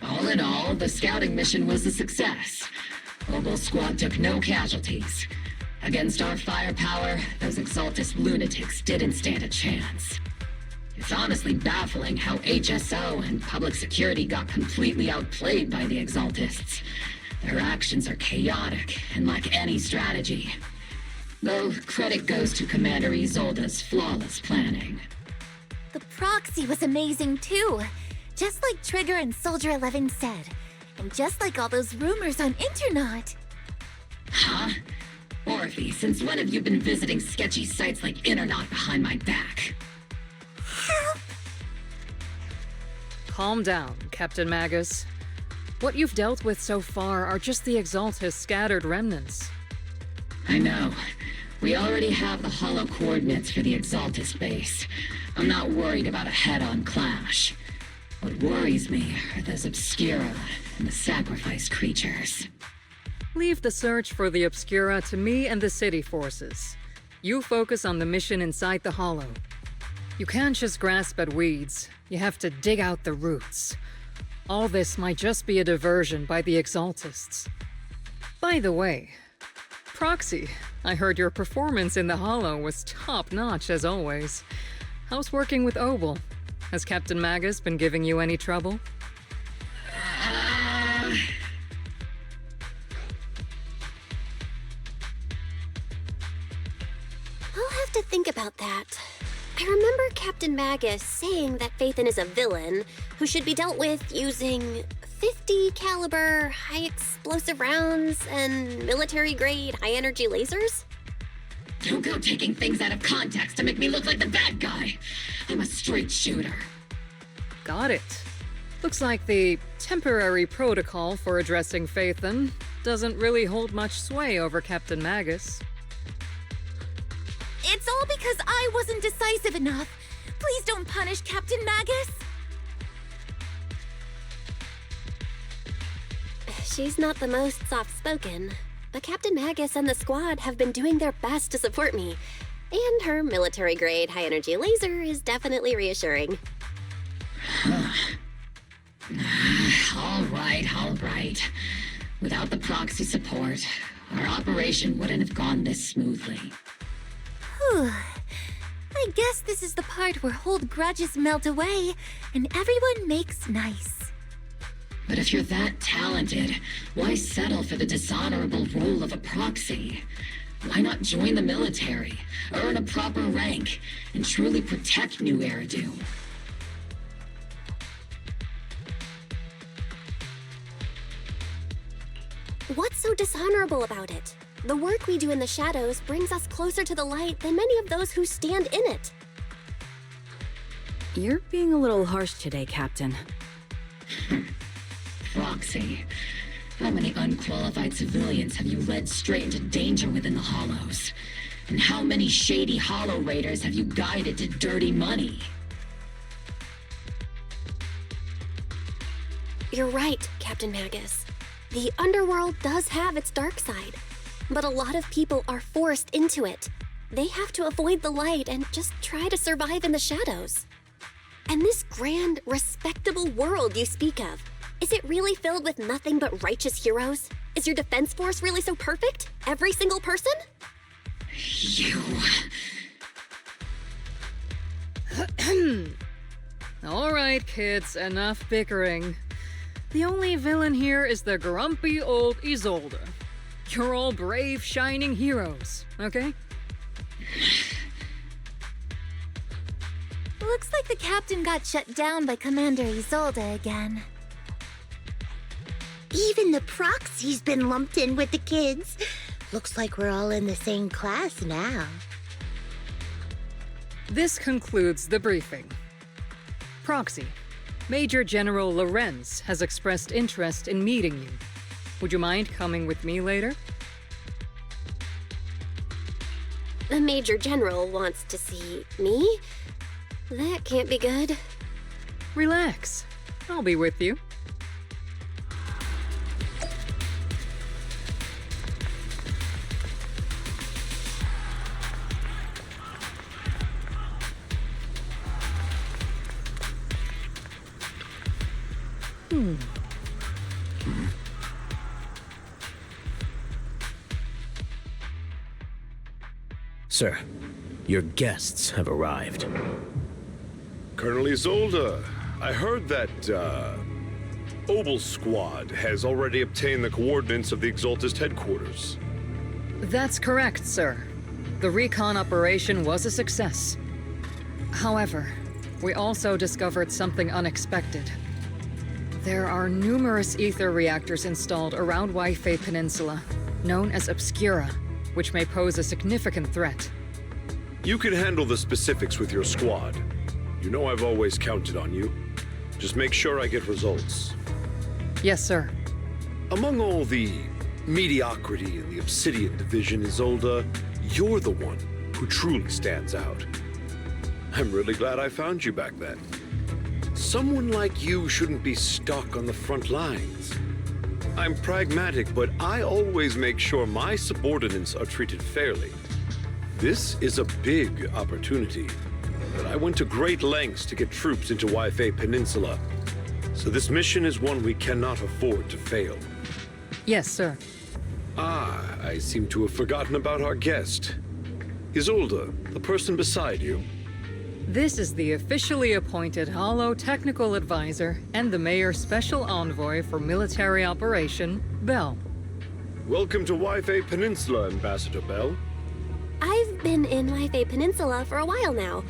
All in all, the scouting mission was a success. Obel Squad took no casualties. Against our firepower, those Exaltist lunatics didn't stand a chance. It's honestly baffling how HSO and public security got completely outplayed by the Exaltists. Their actions are chaotic and lack any strategy. Though credit goes to Commander Isolde's flawless planning. The proxy was amazing too. Just like Trigger and Soldier 11 said. And just like all those rumors on Internet. Huh? Orphe, since when have you been visiting sketchy sites like Internet behind my back? Help! Calm down, Captain Magus. What you've dealt with so far are just the Exaltist scattered remnants. I know. We already have the hollow coordinates for the Exaltist base. I'm not worried about a head-on clash. What worries me are those Obscura and the sacrifice creatures. Leave the search for the Obscura to me and the city forces. You focus on the mission inside the Hollow. You can't just grasp at weeds. You have to dig out the roots. All this might just be a diversion by the Exaltists. By the way, Proxy, I heard your performance in the Hollow was top-notch as always. How's working with Obel? Has Captain Magus been giving you any trouble? I'll have to think about that. I remember Captain Magus saying that Phaethon is a villain who should be dealt with using 50 caliber high explosive rounds and military-grade high-energy lasers? Don't go taking things out of context to make me look like the bad guy. I'm a straight shooter. Got it. Looks like the temporary protocol for addressing Phaethon doesn't really hold much sway over Captain Magus. It's all because I wasn't decisive enough. Please don't punish Captain Magus. She's not the most soft-spoken, but Captain Magus and the squad have been doing their best to support me. And her military-grade high-energy laser is definitely reassuring. All right. Without the proxy support, our operation wouldn't have gone this smoothly. Whew. I guess this is the part where old grudges melt away and everyone makes nice. But if you're that talented, why settle for the dishonorable role of a proxy? Why not join the military, earn a proper rank, and truly protect New Eridu? What's so dishonorable about it? The work we do in the shadows brings us closer to the light than many of those who stand in it. You're being a little harsh today, Captain. Proxy, how many unqualified civilians have you led straight into danger within the Hollows? And how many shady Hollow Raiders have you guided to dirty money? You're right, Captain Magus. The underworld does have its dark side, but a lot of people are forced into it. They have to avoid the light and just try to survive in the shadows. And this grand, respectable world you speak of, is it really filled with nothing but righteous heroes? Is your defense force really so perfect? Every single person? You... All right, kids, enough bickering. The only villain here is the grumpy old Isolde. You're all brave, shining heroes, okay? Looks like the captain got shut down by Commander Isolde again. Even the proxy's been lumped in with the kids. Looks like we're all in the same class now. This concludes the briefing. Proxy, Major General Lorenz has expressed interest in meeting you. Would you mind coming with me later? The Major General wants to see me? That can't be good. Relax. I'll be with you. Sir, your guests have arrived. Colonel Isolde, I heard that, Obel Squad has already obtained the coordinates of the Exaltist headquarters. That's correct, sir. The recon operation was a success. However, we also discovered something unexpected. There are numerous ether reactors installed around Waifei Peninsula, known as Obscura, which may pose a significant threat. You can handle the specifics with your squad. You know I've always counted on you. Just make sure I get results. Yes, sir. Among all the mediocrity in the Obsidian Division, Isolde, you're the one who truly stands out. I'm really glad I found you back then. Someone like you shouldn't be stuck on the front lines. I'm pragmatic, but I always make sure my subordinates are treated fairly. This is a big opportunity, but I went to great lengths to get troops into Waifei Peninsula. So this mission is one we cannot afford to fail. Yes, sir. Ah, I seem to have forgotten about our guest. Isolde, the person beside you. This is the officially appointed Hollow Technical Advisor and the Mayor's Special Envoy for Military Operation, Bell. Welcome to Waifei Peninsula, Ambassador Bell. I've been in Waifei Peninsula for a while now.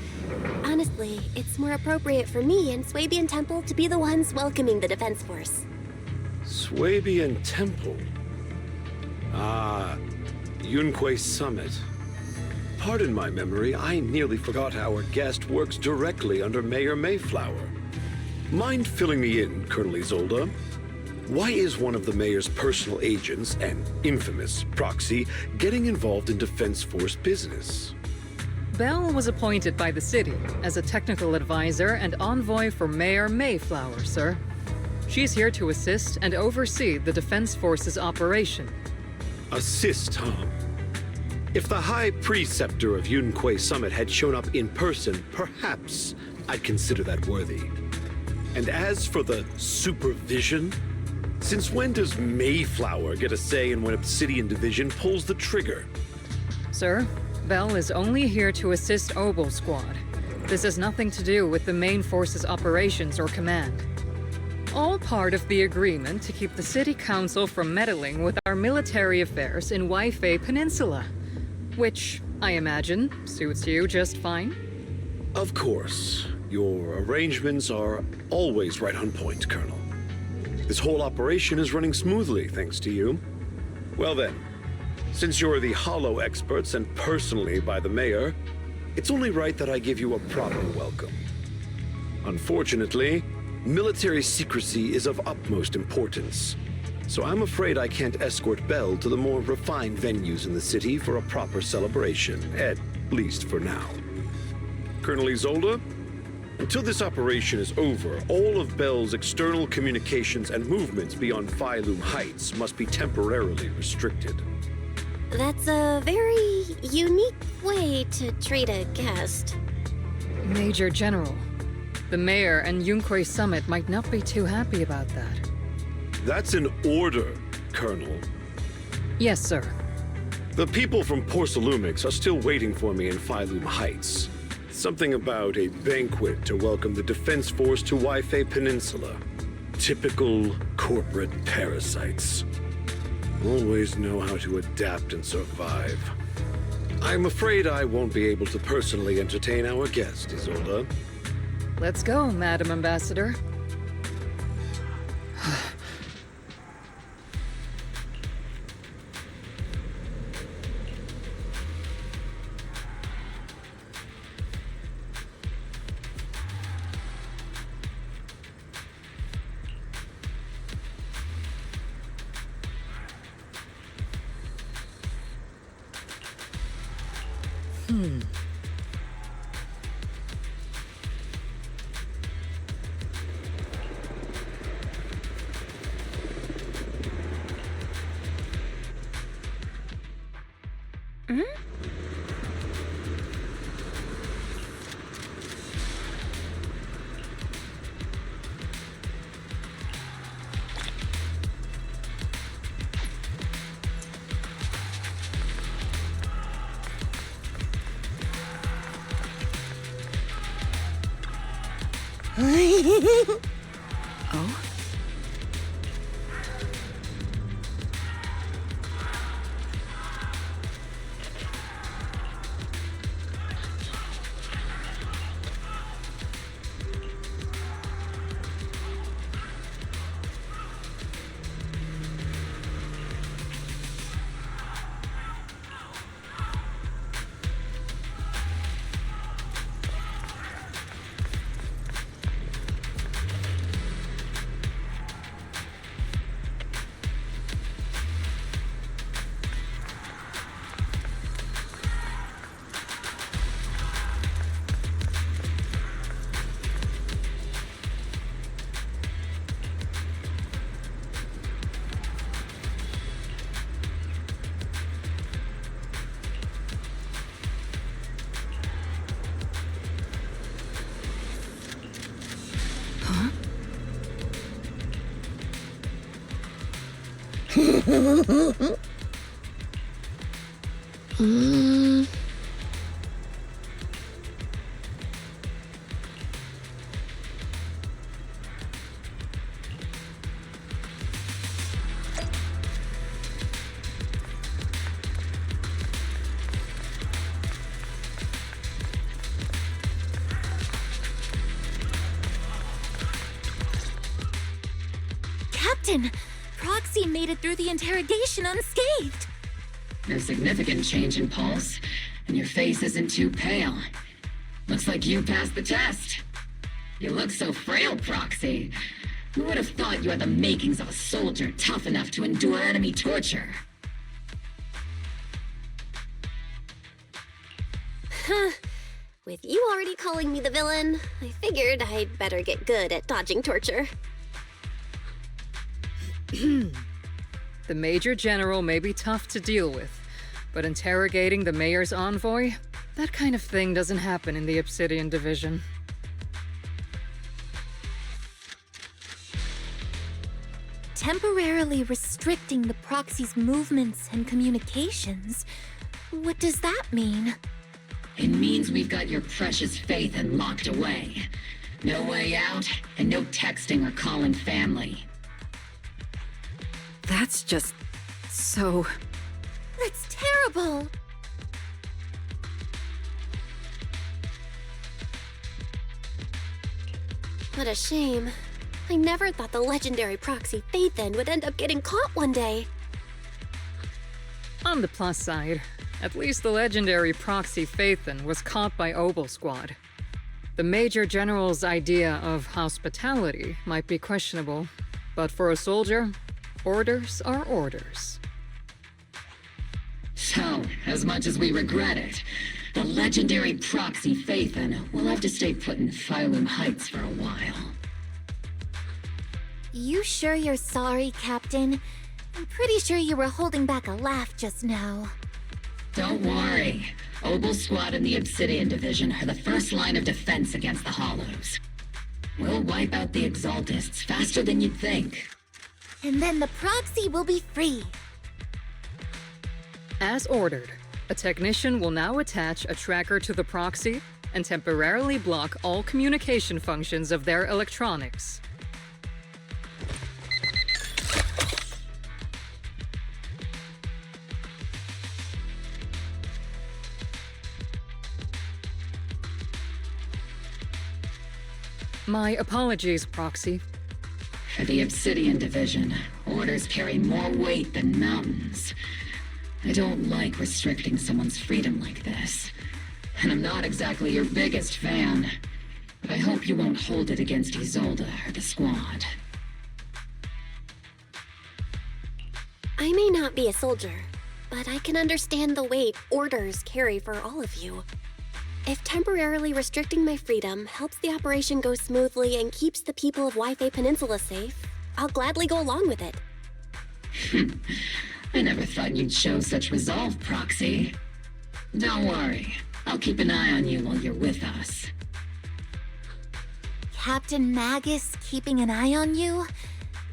Honestly, it's more appropriate for me and Swabian Temple to be the ones welcoming the Defense Force. Swabian Temple? Ah, Yunquei Summit. Pardon my memory, I nearly forgot our guest works directly under Mayor Mayflower. Mind filling me in, Colonel Isolde? Why is one of the mayor's personal agents, an infamous proxy, getting involved in Defense Force business? Bell was appointed by the city as a technical advisor and envoy for Mayor Mayflower, sir. She's here to assist and oversee the Defense Force's operation. Assist, huh? If the High Preceptor of Yunquei Summit had shown up in person, perhaps I'd consider that worthy. And as for the supervision, since when does Mayflower get a say in when Obsidian Division pulls the trigger? Sir, Bell is only here to assist Obel Squad. This has nothing to do with the main force's operations or command. All part of the agreement to keep the City Council from meddling with our military affairs in Waifei Peninsula. Which, I imagine, suits you just fine? Of course. Your arrangements are always right on point, Colonel. This whole operation is running smoothly, thanks to you. Well then, since you're the Hollow experts and personally by the Mayor, it's only right that I give you a proper welcome. Unfortunately, military secrecy is of utmost importance. So I'm afraid I can't escort Bell to the more refined venues in the city for a proper celebration, at least for now. Colonel Isolde, until this operation is over, all of Bell's external communications and movements beyond Phylum Heights must be temporarily restricted. That's a very unique way to treat a guest. Major General, the Mayor and Yunquei Summit might not be too happy about that. That's an order, Colonel. Yes, sir. The people from Porcelumix are still waiting for me in Phylum Heights. Something about a banquet to welcome the Defense Force to Waifei Peninsula. Typical corporate parasites. Always know how to adapt and survive. I'm afraid I won't be able to personally entertain our guest, Isolde. Let's go, Madam Ambassador. Oh? Captain! Proxy made it through the interrogation unscathed! No significant change in pulse, and your face isn't too pale. Looks like you passed the test. You look so frail, Proxy. Who would have thought you had the makings of a soldier tough enough to endure enemy torture? With you already calling me the villain, I figured I'd better get good at dodging torture. The Major General may be tough to deal with, but interrogating the Mayor's envoy? That kind of thing doesn't happen in the Obsidian Division. Temporarily restricting the proxy's movements and communications? What does that mean? It means we've got your precious Phaethon locked away. No way out, and no texting or calling family. That's just so... That's terrible! What a shame. I never thought the legendary proxy Phaethon would end up getting caught one day. On the plus side, at least the legendary proxy Phaethon was caught by Obel Squad. The Major General's idea of hospitality might be questionable, but for a soldier, orders are orders. So, as much as we regret it, the legendary proxy Phaethon will have to stay put in Phylum Heights for a while. You sure you're sorry, Captain? I'm pretty sure you were holding back a laugh just now. Don't worry. Obel Squad and the Obsidian Division are the first line of defense against the Hollows. We'll wipe out the Exaltists faster than you'd think. And then the proxy will be free. As ordered, a technician will now attach a tracker to the proxy and temporarily block all communication functions of their electronics. My apologies, Proxy. For the Obsidian Division, orders carry more weight than mountains. I don't like restricting someone's freedom like this. And I'm not exactly your biggest fan. But I hope you won't hold it against Isolde or the squad. I may not be a soldier, but I can understand the weight orders carry for all of you. If temporarily restricting my freedom helps the operation go smoothly and keeps the people of Wi-Fi Peninsula safe, I'll gladly go along with it. I never thought you'd show such resolve, Proxy. Don't worry. I'll keep an eye on you while you're with us. Captain Magus keeping an eye on you?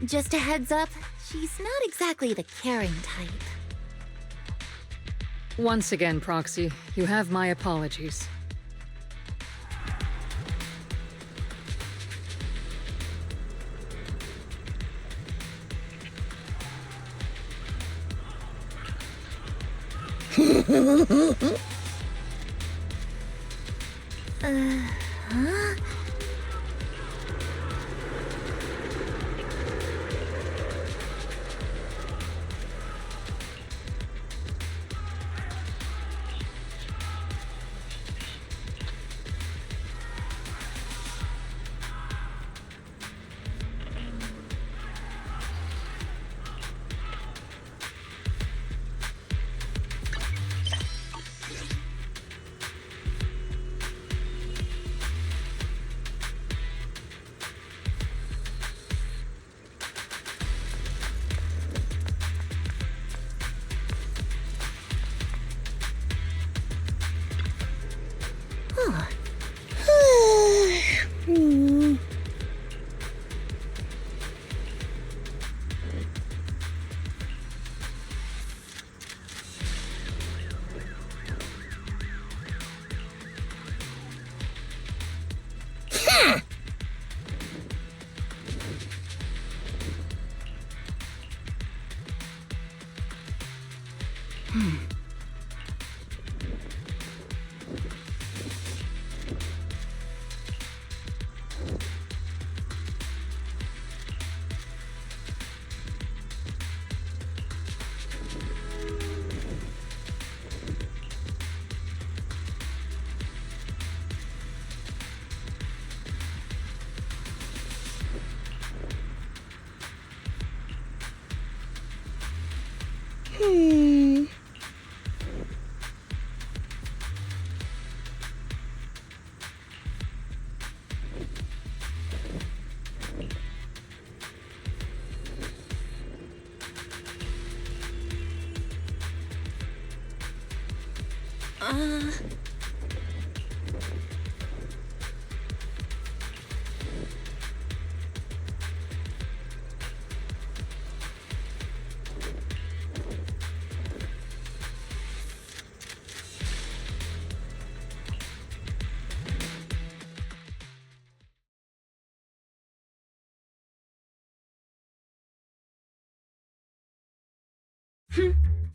Just a heads up, she's not exactly the caring type. Once again, Proxy, you have my apologies.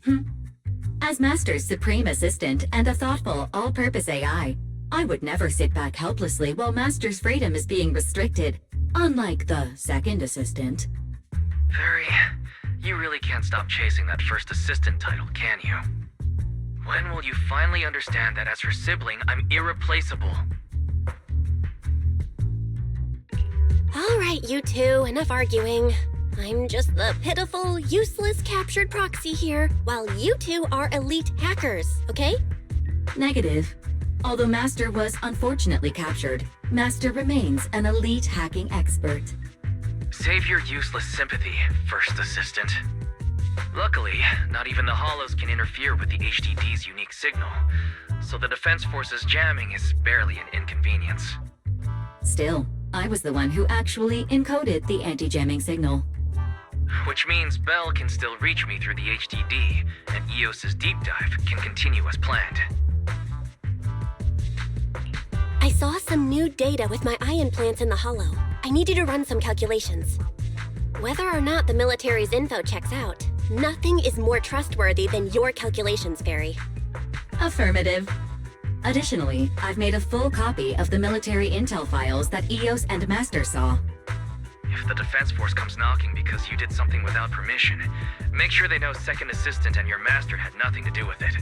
Huh? As Master's supreme assistant and a thoughtful, all-purpose AI, I would never sit back helplessly while Master's freedom is being restricted, unlike the second assistant. Fairy, you really can't stop chasing that first assistant title, can you? When will you finally understand that as her sibling, I'm irreplaceable? All right, you two, enough arguing. I'm just the pitiful, useless captured proxy here, while you two are elite hackers, okay? Negative. Although Master was unfortunately captured, Master remains an elite hacking expert. Save your useless sympathy, first assistant. Luckily, not even the Hollows can interfere with the HDD's unique signal, so the Defense Force's jamming is barely an inconvenience. Still, I was the one who actually encoded the anti-jamming signal. Which means Bell can still reach me through the HDD, and EOS's deep dive can continue as planned. I saw some new data with my eye implants in the Hollow. I need you to run some calculations. Whether or not the military's info checks out, nothing is more trustworthy than your calculations, Fairy. Affirmative. Additionally, I've made a full copy of the military intel files that EOS and Master saw. If the Defense Force comes knocking because you did something without permission, make sure they know Second Assistant and your Master had nothing to do with it.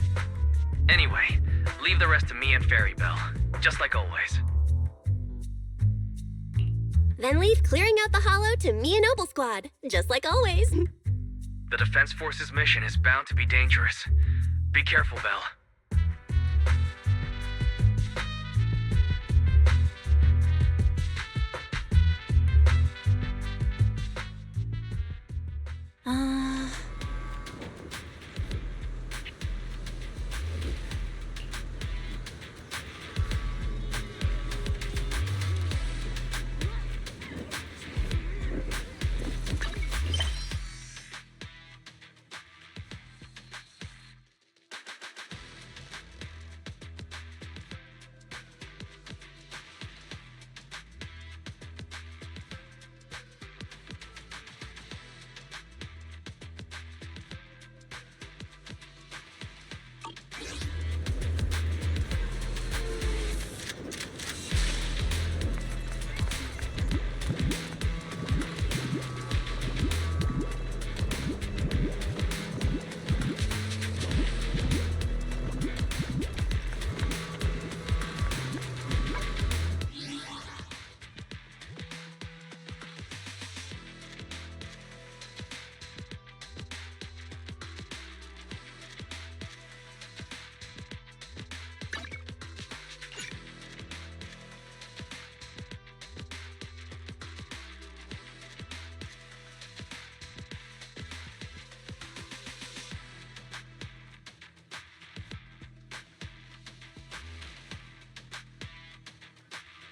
Anyway, leave the rest to me and Fairy Bell, just like always. Then leave clearing out the hollow to me and Noble Squad, just like always. The Defense Force's mission is bound to be dangerous. Be careful, Bell.